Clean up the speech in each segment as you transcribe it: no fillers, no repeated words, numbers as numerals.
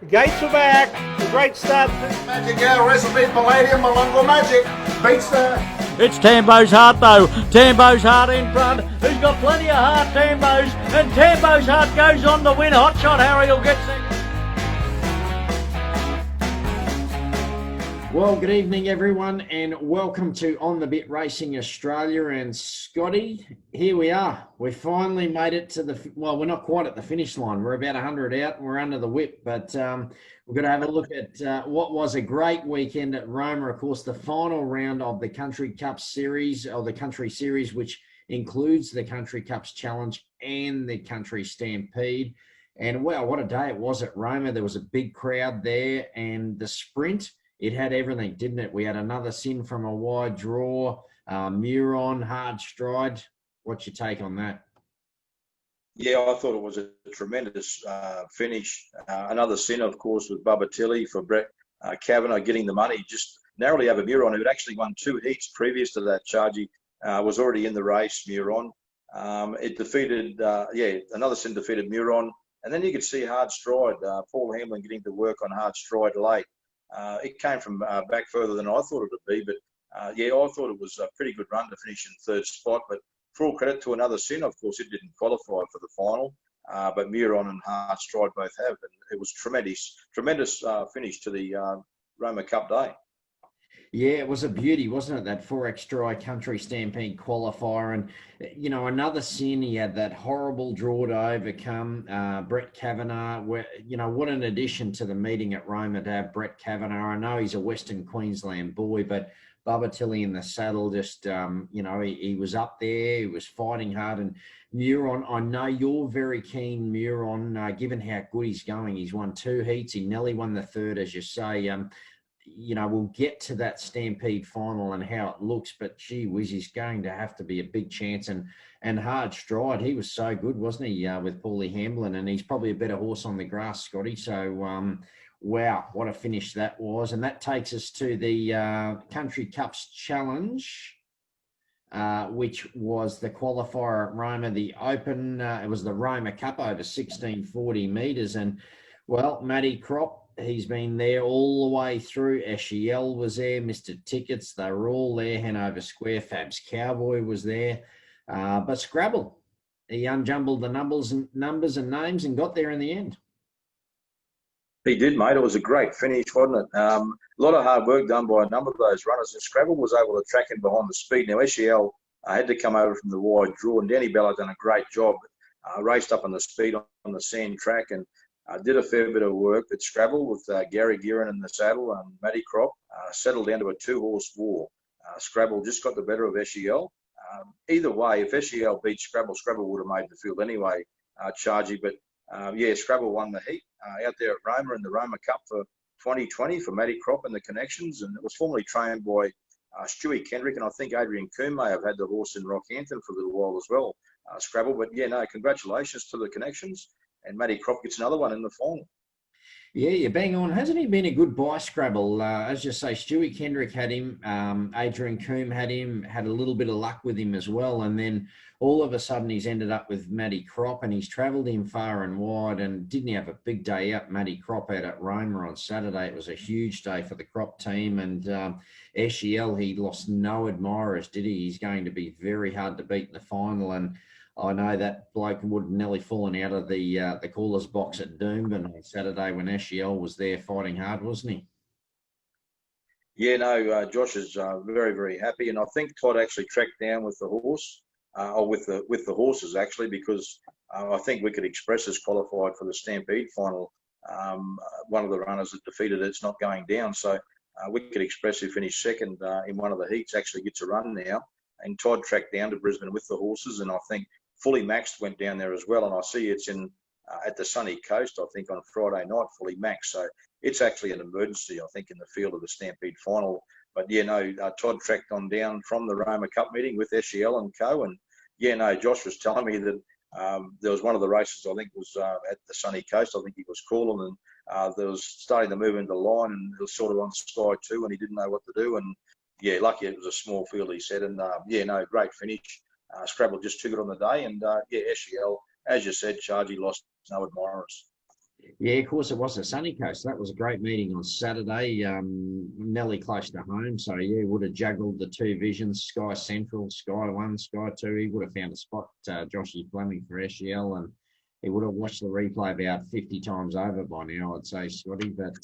Gates are back. A great start. Magic Hour Recipe Palladium Malunga Magic beats the... It's Tambo's Heart though. Tambo's Heart in front. Who's got plenty of heart, Tambo's. And Tambo's Heart goes on to win. Hot Shot Harry will get second. Well, good evening, everyone, and welcome to On the Bit Racing Australia. And Scotty, here we are. We finally made it to the, well, we're not quite at the finish line. We're about 100 out and we're under the whip, but we're going to have a look at what was a great weekend at Roma. Of course, the final round of the Country Cup Series, or the Country Series, which includes the Country Cups Challenge and the Country Stampede. And, well, what a day it was at Roma. There was a big crowd there, and the sprint, it had everything, didn't it? We had another sin from a wide draw, Muron, hard stride. What's your take on that? Yeah, I thought it was a tremendous finish. Another sin, of course, with Bubba Tilley for Brett Kavanagh getting the money just narrowly over Muron, who had actually won 2 heats previous to that. Chargy was already in the race, Muron. It defeated, another sin defeated Muron. And then you could see hard stride, Paul Hamlin getting to work on hard stride late. It came from back further than I thought it would be, but I thought it was a pretty good run to finish in third spot. But full credit to another sin. Of course, it didn't qualify for the final, but Muron and hard stride both have, and it was tremendous finish to the Roma Cup day. Yeah, it was a beauty, wasn't it? That 4X Dry Country Stampede qualifier. And, you know, another sin, he had that horrible draw to overcome, Brett Kavanagh. Where, you know, what an addition to the meeting at Roma to have Brett Kavanagh. I know he's a Western Queensland boy, but Bubba Tilley in the saddle just, he was up there. He was fighting hard. And Muron, I know you're very keen, Muron, given how good he's going. He's won 2 heats. He nearly won the third, as you say. We'll get to that Stampede final and how it looks, but gee whiz, he's going to have to be a big chance. And hard stride, he was so good, wasn't he, with Paulie Hamlin? And he's probably a better horse on the grass, Scotty. So, wow, what a finish that was. And that takes us to the Country Cups Challenge, which was the qualifier at Roma, the Open. It was the Roma Cup over 1640 metres. And, well, Matty Crop, he's been there all the way through. Eshiel was there, Mr. Tickets, they were all there. Hanover Square, Fab's Cowboy was there. But Scrabble, he unjumbled the numbers and names and got there in the end. He did, mate. It was a great finish, wasn't it? A lot of hard work done by a number of those runners, and Scrabble was able to track him behind the speed. Now, Eshiel had to come over from the wide draw, and Danny Bella done a great job. Raced up on the speed on the sand track and did a fair bit of work at Scrabble with Gary Guerin in the saddle and Matty Crop. Settled down to a 2-horse war. Scrabble just got the better of Eshiel. Either way, if Eshiel beat Scrabble, Scrabble would have made the field anyway, Chargy. But Scrabble won the heat out there at Roma in the Roma Cup for 2020 for Matty Crop and the Connections. And it was formerly trained by Stewie Kendrick, and I think Adrian Coombe may have had the horse in Rockhampton for a little while as well, Scrabble. But congratulations to the Connections. And Matty Crop gets another one in the final. Yeah, you're bang on. Hasn't he been a good buy, Scrabble? As you say, Stewie Kendrick had him. Adrian Coombe had him, had a little bit of luck with him as well. And then all of a sudden he's ended up with Matty Crop, and he's travelled him far and wide. And didn't he have a big day out, Matty Crop, out at Roma on Saturday? It was a huge day for the Crop team. And Eshiel, he lost no admirers, did he? He's going to be very hard to beat in the final. And I know that bloke would have nearly fallen out of the caller's box at Doomben on Saturday when Eshiel was there fighting hard, wasn't he? Yeah, no, Josh is very, very happy, and I think Todd actually tracked down with the horse, or with the horses actually, because I think Wicked Express has qualified for the Stampede final. One of the runners that defeated it's not going down, so Wicked Express, who finished second in one of the heats, actually gets a run now. And Todd tracked down to Brisbane with the horses, and I think Fully Maxed went down there as well, and I see it's in at the Sunny Coast, I think, on Friday night, Fully Maxed. So it's actually an emergency, I think, in the field of the Stampede final. But Todd tracked on down from the Roma Cup meeting with Eshiel and co. And Josh was telling me that there was one of the races, I think, was at the Sunny Coast. I think he was calling, and there was starting to move into line, and it was sort of on Sky 2, and he didn't know what to do. And lucky it was a small field, he said. And great finish. Scrabble just took it on the day, and Eshiel, as you said, Chargy lost no admirers. Yeah, of course, it was the Sunny Coast. That was a great meeting on Saturday, nearly close to home. So, yeah, would have juggled the two visions, Sky Central, Sky 1, Sky 2. He would have found a spot, Joshy Fleming for SEL, and he would have watched the replay about 50 times over by now, I'd say, Scotty. But,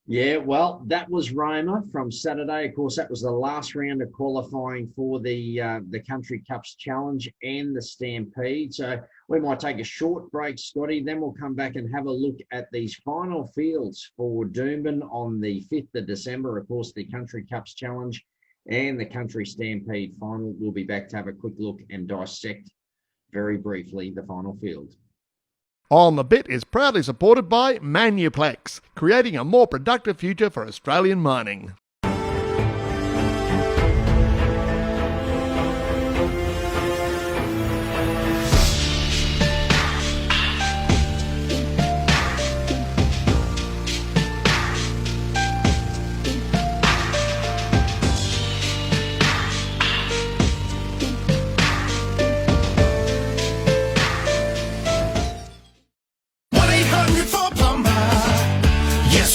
yeah, well, that was Roma from Saturday. Of course, that was the last round of qualifying for the Country Cups Challenge and the Stampede. So we might take a short break, Scotty. Then we'll come back and have a look at these final fields for Doomben on the 5th of December. Of course, the Country Cups Challenge and the Country Stampede final. We'll be back to have a quick look and dissect very briefly the final field. On the Bit is proudly supported by Manuplex, creating a more productive future for Australian mining.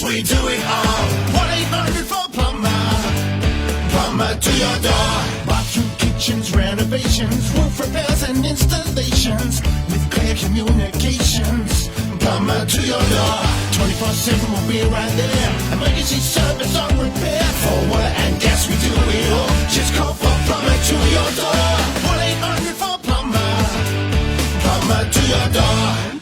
We do it all. 1-800-4-PLUMBER. Plumber to your door. Bathroom, kitchens, renovations, roof repairs and installations with clear communications. Plumber to your door. 24/7 will be right there. Emergency service on repair. For water and gas we do it all. Just call for plumber to your door. 1-800-4-PLUMBER. Plumber to your door.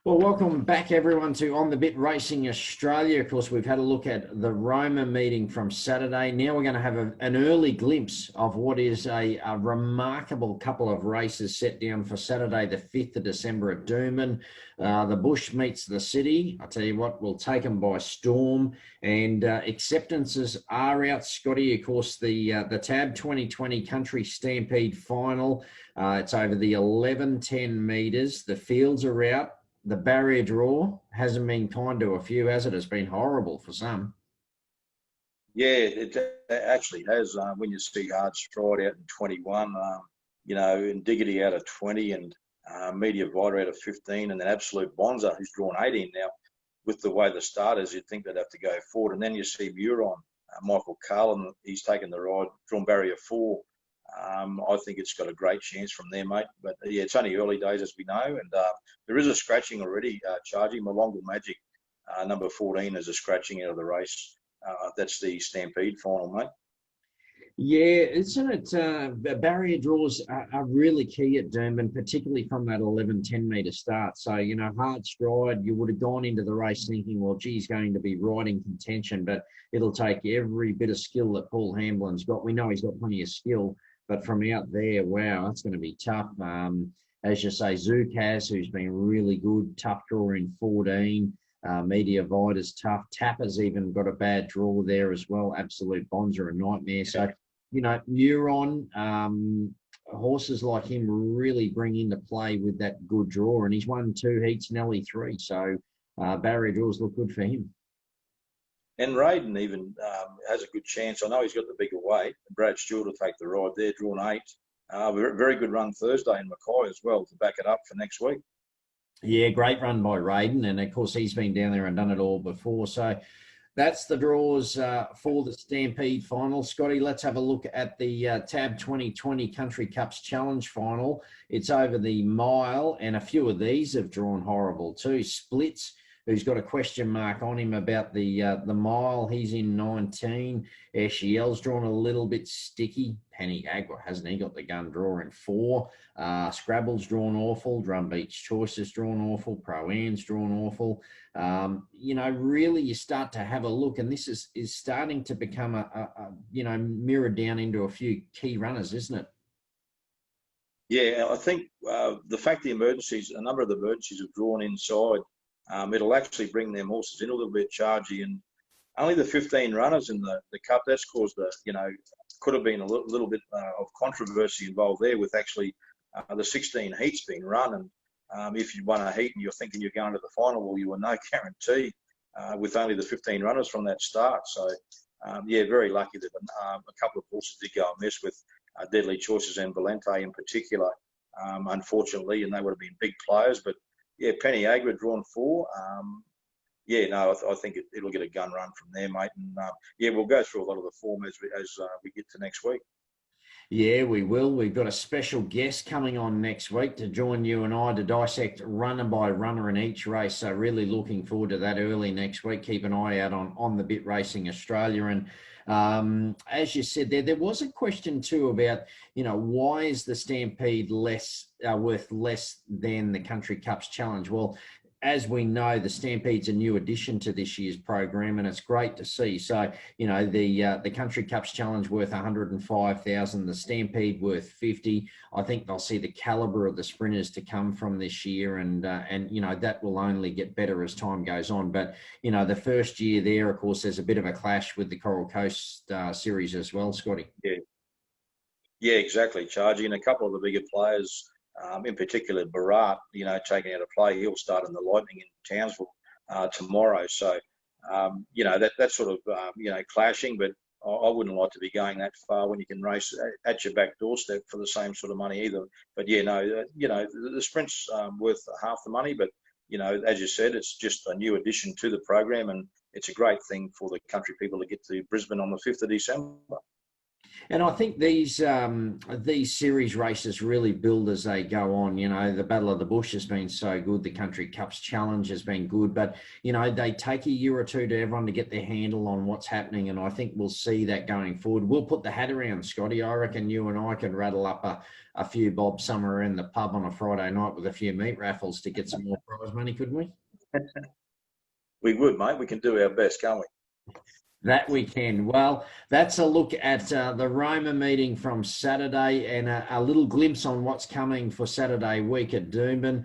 Well, welcome back, everyone, to On the Bit Racing Australia. Of course, we've had a look at the Roma meeting from Saturday. Now we're going to have an early glimpse of what is a remarkable couple of races set down for Saturday, the 5th of December at Doomben. The bush meets the city. I tell you what, we'll take them by storm. And acceptances are out, Scotty. Of course, the TAB 2020 Country Stampede final. It's over the 11-10 metres. The fields are out. The barrier draw hasn't been kind to a few, has it? It's been horrible for some. Yeah, it actually has. When you see Hard Stride out in 21, and Diggity out of 20, and Media Vita out of 15, and then Absolute Bonza, who's drawn 18 now. With the way the starters, you'd think they'd have to go forward. And then you see Muron, Michael Carlin, he's taken the ride, drawn barrier 4. I think it's got a great chance from there, mate. But yeah, it's only early days, as we know. And there is a scratching already, charging. Malonga Magic, number 14, is a scratching out of the race. That's the Stampede final, mate. Yeah, isn't it? Barrier draws are really key at Doomben, particularly from that 11-10 metre start. So, Hard Stride, you would have gone into the race thinking, well, geez, going to be right in contention, but it'll take every bit of skill that Paul Hamblin's got. We know he's got plenty of skill, but from out there, wow, that's going to be tough. As you say, Zukaz, who's been really good, tough draw in 14. Media Vita's tough. Tapper's even got a bad draw there as well. Absolute Bonds are a nightmare. So, Muron, horses like him really bring into play with that good draw. And he's won 2 heats, nearly 3. So barrier draws look good for him. And Raiden even has a good chance. I know he's got the bigger weight. Brad Stewart will take the ride there, drawn 8. Very good run Thursday in Mackay as well to back it up for next week. Yeah, great run by Raiden. And, of course, he's been down there and done it all before. So that's the draws for the Stampede final. Scotty, let's have a look at the TAB 2020 Country Cups Challenge final. It's over the mile, and a few of these have drawn horrible too. Splits, who's got a question mark on him about the mile. He's in 19. Eshiel's drawn a little bit sticky. Penny Agua, hasn't he got the gun draw in 4? Scrabble's drawn awful. Drumbeat's Choice is drawn awful. Pro-Am's drawn awful. Really you start to have a look, and this is starting to become mirrored down into a few key runners, isn't it? Yeah, I think the fact a number of the emergencies have drawn inside, it'll actually bring them horses in a little bit, Chargy, and only the 15 runners in the Cup, that's caused could have been a little bit of controversy involved there with actually the 16 heats being run. And if you won a heat and you're thinking you're going to the final, well, you were no guarantee with only the 15 runners from that start. So, yeah, very lucky that a couple of horses did go amiss with Deadly Choices and Valente in particular, unfortunately, and they would have been big players. But, yeah, Penny Agra drawn 4. Yeah, no, I think it'll get a gun run from there, mate. And, yeah, we'll go through a lot of the form as we get to next week. Yeah, we will. We've got a special guest coming on next week to join you and I to dissect runner by runner in each race. So really looking forward to that early next week. Keep an eye out on the Bit Racing Australia. And as you said there was a question too about, why is the Stampede worth less than the Country Cups Challenge? Well, as we know, the Stampede's a new addition to this year's program, and it's great to see. So, the Country Cups Challenge worth 105,000, the Stampede worth 50. I think they'll see the calibre of the sprinters to come from this year, and that will only get better as time goes on. But the first year there, of course, there's a bit of a clash with the Coral Coast series as well, Scotty. Yeah, exactly, Chargy, and a couple of the bigger players. In particular, Barat, taking out a play, he'll start in the Lightning in Townsville tomorrow. So, that's sort of, clashing, but I wouldn't like to be going that far when you can race at your back doorstep for the same sort of money either. But, yeah, no, the sprint's worth half the money, but, as you said, it's just a new addition to the program, and it's a great thing for the country people to get to Brisbane on the 5th of December. And I think these series races really build as they go on. The Battle of the Bush has been so good. The Country Cups Challenge has been good. But, they take a year or two to everyone to get their handle on what's happening. And I think we'll see that going forward. We'll put the hat around, Scotty. I reckon you and I can rattle up a few bob somewhere in the pub on a Friday night with a few meat raffles to get some more prize money, couldn't we? We would, mate. We can do our best, can't we? That we can. Well, that's a look at the Roma meeting from Saturday and a little glimpse on what's coming for Saturday week at Doomben.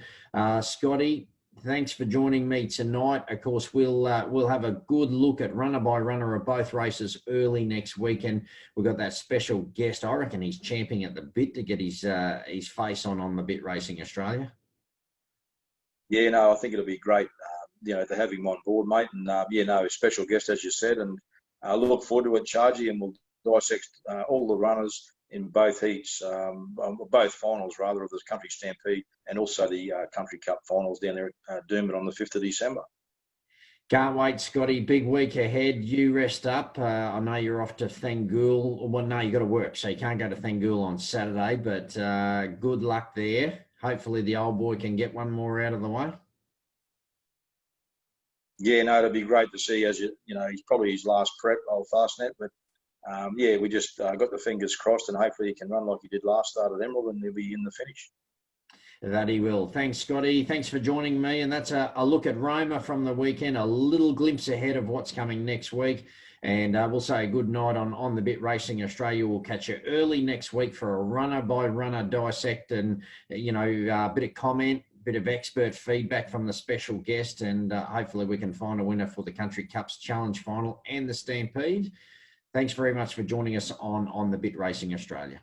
Scotty, thanks for joining me tonight. Of course, we'll have a good look at runner by runner of both races early next week, and we've got that special guest. I reckon he's champing at the bit to get his face on the Bit Racing Australia. Yeah, no, I think it'll be great. To have him on board, mate, and a special guest, as you said, and I look forward to it, Chargy, and we'll dissect all the runners in both heats, both finals, rather, of the Country Stampede and also the Country Cup finals down there at Doomben on the 5th of December. Can't wait, Scotty. Big week ahead. You rest up. I know you're off to Thangul. Well, no, you got to work, so you can't go to Thangul on Saturday, but good luck there. Hopefully the old boy can get one more out of the way. Yeah, no, it'd be great to see, as he's probably his last prep, old Fastnet, but we just got the fingers crossed, and hopefully he can run like he did last start at Emerald, and he'll be in the finish. That he will. Thanks, Scotty. Thanks for joining me. And that's a look at Roma from the weekend, a little glimpse ahead of what's coming next week. And we'll say good night on the Bit Racing Australia. We'll catch you early next week for a runner by runner dissect and, a bit of comment, bit of expert feedback from the special guest, and hopefully we can find a winner for the Country Cups Challenge Final and the Stampede. Thanks very much for joining us on the Bit Racing Australia.